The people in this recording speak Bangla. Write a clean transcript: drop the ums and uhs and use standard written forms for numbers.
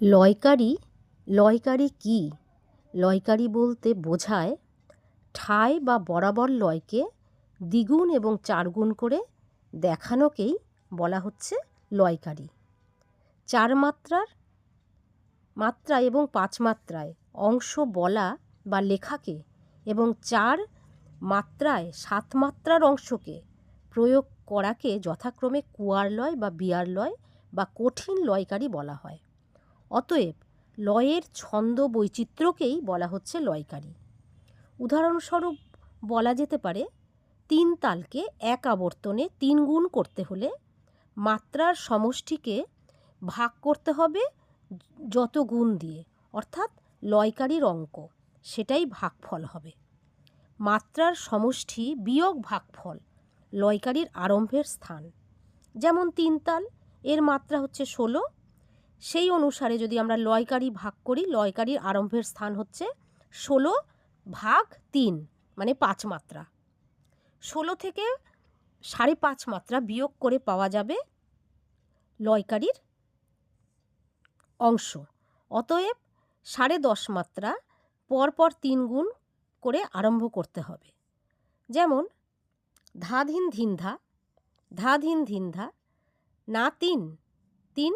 লয়কারি লয়কারি কী? লয়কারি বলতে বোঝায় ঠাঁই বা বরাবর লয়কে দ্বিগুণ এবং চারগুণ করে দেখানোকেই বলা হচ্ছে লয়কারি। চার মাত্রা এবং পাঁচ মাত্রায় অংশ বলা বা লেখাকে এবং চার মাত্রায় সাত মাত্রার অংশকে প্রয়োগ করাকে যথাক্রমে কুয়ার লয় বা বিয়ার লয় বা কঠিন লয়কারি বলা হয়। অতএব লয়ের ছন্দ বৈচিত্র্যকেই বলা হচ্ছে লয়কারি। উদাহরণস্বরূপ বলা যেতে পারে, তিন তালকে এক আবর্তনে তিন গুণ করতে হলে মাত্রার সমষ্টিকে ভাগ করতে হবে যত গুণ দিয়ে, অর্থাৎ লয়কারির অঙ্ক, সেটাই ভাগফল হবে। মাত্রার সমষ্টি বিয়োগ ভাগফল লয়কারির আরম্ভের স্থান। যেমন তিন তাল, এর মাত্রা হচ্ছে 16, সেই অনুসারে যদি আমরা লয়কারি ভাগ করি, লয়কারির আরম্ভের স্থান হচ্ছে 16/3, মানে 5 মাত্রা। 16 থেকে 5.5 মাত্রা বিয়োগ করে পাওয়া যাবে লয়কারির অংশ। অতএব 10.5 মাত্রা পরপর 3 গুণ করে আরম্ভ করতে হবে। যেমন ধা ধিন ধিন ধা, ধা ধিন ধিন ধা, না 3, 3